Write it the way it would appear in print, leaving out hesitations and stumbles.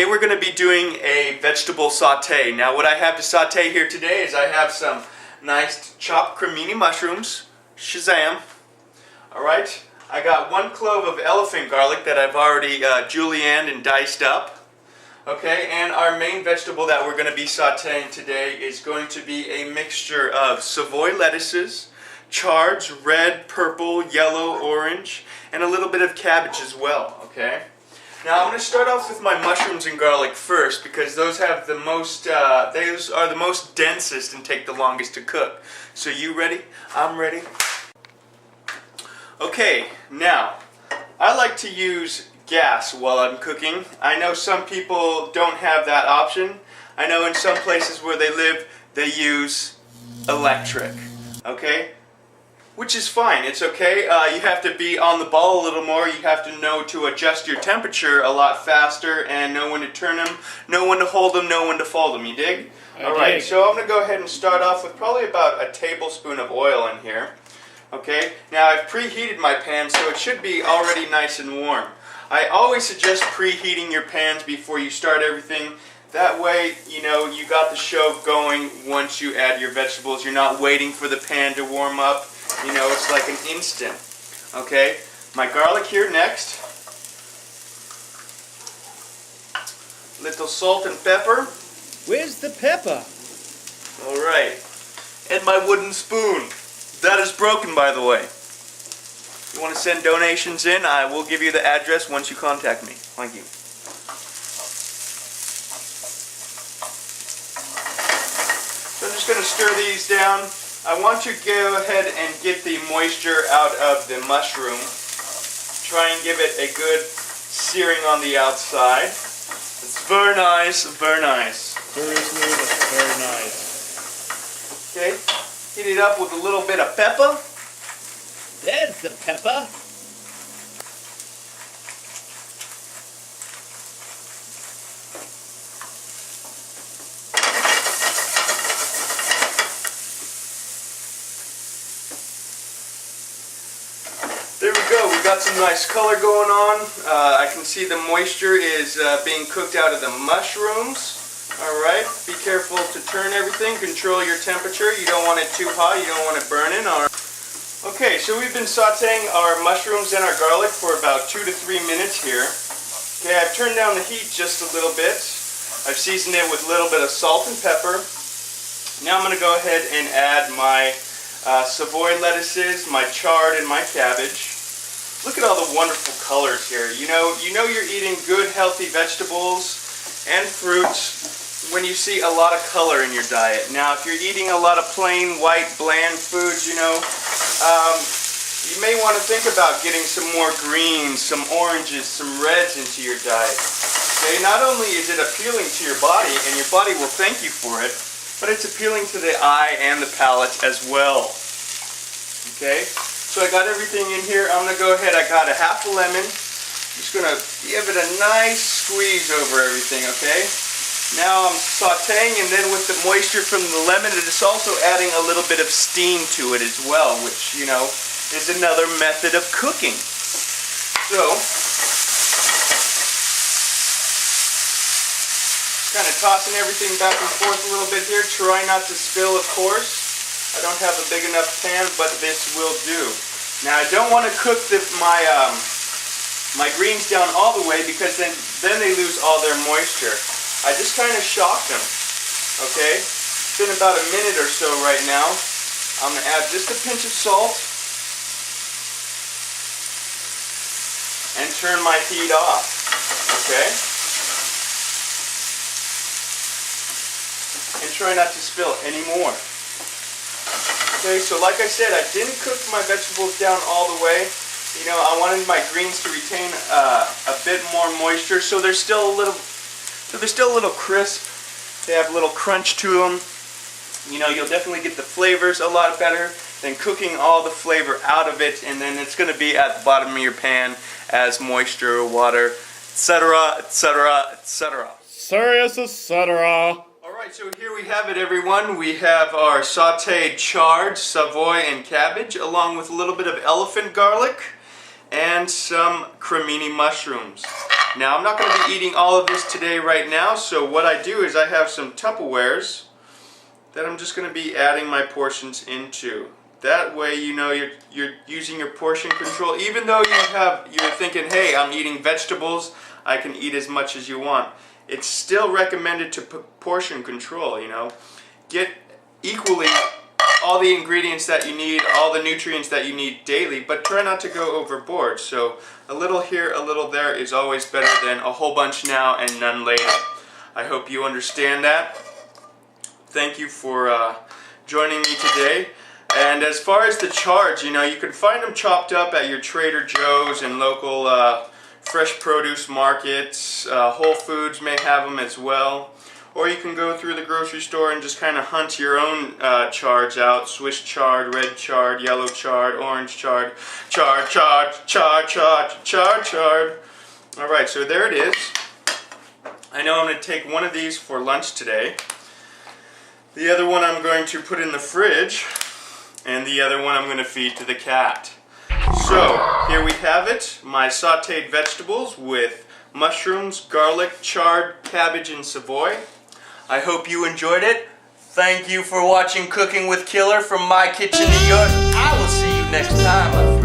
Today we're going to be doing a vegetable saute. Now what I have to saute here today is I have some nice chopped cremini mushrooms. Shazam! Alright, I got 1 clove of elephant garlic that I've already julienned and diced up. Okay, and our main vegetable that we're going to be sauteing today is going to be a mixture of Savoy lettuces, chards, red, purple, yellow, orange, and a little bit of cabbage as well. Okay. Now I'm going to start off with my mushrooms and garlic first because those have the most, those are the most densest and take the longest to cook. So you ready? I'm ready. Okay, now I like to use gas while I'm cooking. I know some people don't have that option. I know in some places where they live they use electric. Okay? Which is fine, it's okay. You have to be on the ball a little more. You have to know to adjust your temperature a lot faster and know when to turn them, know when to hold them, know when to fold them. You dig? Alright, so I'm going to go ahead and start off with probably about a tablespoon of oil in here. Okay, now I've preheated my pan so it should be already nice and warm. I always suggest preheating your pans before you start everything. That way, you know, you got the show going once you add your vegetables. You're not waiting for the pan to warm up. You know, it's like an instant. Okay, my garlic here next. Little salt and pepper. Where's the pepper? Alright, and my wooden spoon. That is broken, by the way. If you want to send donations in, I will give you the address once you contact me. Thank you. So I'm just going to stir these down. I want to go ahead and get the moisture out of the mushroom. Try and give it a good searing on the outside. It's very nice, very nice. Very smooth, very nice. Okay, heat it up with a little bit of pepper. There's the pepper. There we go, we got some nice color going on. I can see the moisture is being cooked out of the mushrooms. Alright, be careful to turn everything, control your temperature. You don't want it too hot, you don't want it burning. Okay, so we've been sauteing our mushrooms and our garlic for about 2 to 3 minutes here. Okay, I've turned down the heat just a little bit. I've seasoned it with a little bit of salt and pepper. Now I'm going to go ahead and add my Savoy lettuces, my chard, and my cabbage. Look at all the wonderful colors here. You know you're eating good, healthy vegetables and fruits when you see a lot of color in your diet. Now, if you're eating a lot of plain, white, bland foods, you know, you may want to think about getting some more greens, some oranges, some reds into your diet. Okay, not only is it appealing to your body, and your body will thank you for it, but it's appealing to the eye and the palate as well. Okay, so I got everything in here. I'm going to go ahead, I got a half a lemon. Just going to give it a nice squeeze over everything, okay? Now I'm sauteing, and then with the moisture from the lemon, it is also adding a little bit of steam to it as well, which, you know, is another method of cooking. So, kind of tossing everything back and forth a little bit here. Try not to spill, of course. I don't have a big enough pan, but this will do. Now I don't want to cook my greens down all the way because then they lose all their moisture. I just kind of shock them. Okay? It's been about a minute or so right now. I'm going to add just a pinch of salt and turn my heat off. Okay? And try not to spill any more. Okay, so like I said, I didn't cook my vegetables down all the way. You know, I wanted my greens to retain a bit more moisture, so they're still a little crisp. They have a little crunch to them. You know, you'll definitely get the flavors a lot better than cooking all the flavor out of it, and then it's going to be at the bottom of your pan as moisture, water, etc., etc., etc. Serious, etc. Alright, so here we have it, everyone. We have our sauteed chard, Savoy, and cabbage, along with a little bit of elephant garlic and some cremini mushrooms. Now I'm not going to be eating all of this today right now, so what I do is I have some Tupperwares that I'm just going to be adding my portions into. That way you know you're using your portion control. Even though you're thinking, hey, I'm eating vegetables, I can eat as much as you want. It's still recommended to portion control, you know. Get equally all the ingredients that you need, all the nutrients that you need daily, but try not to go overboard. So a little here, a little there is always better than a whole bunch now and none later. I hope you understand that. Thank you for joining me today. And as far as the chards, you know, you can find them chopped up at your Trader Joe's and local fresh produce markets. Whole Foods may have them as well. Or you can go through the grocery store and just kind of hunt your own chards out. Swiss chard, red chard, yellow chard, orange chard, chard. Alright, so there it is. I know I'm going to take one of these for lunch today. The other one I'm going to put in the fridge. And the other one I'm going to feed to the cat. So, here we have it, my sauteed vegetables with mushrooms, garlic, chard, cabbage, and Savoy. I hope you enjoyed it. Thank you for watching Cooking with Killer from my kitchen to yours. I will see you next time.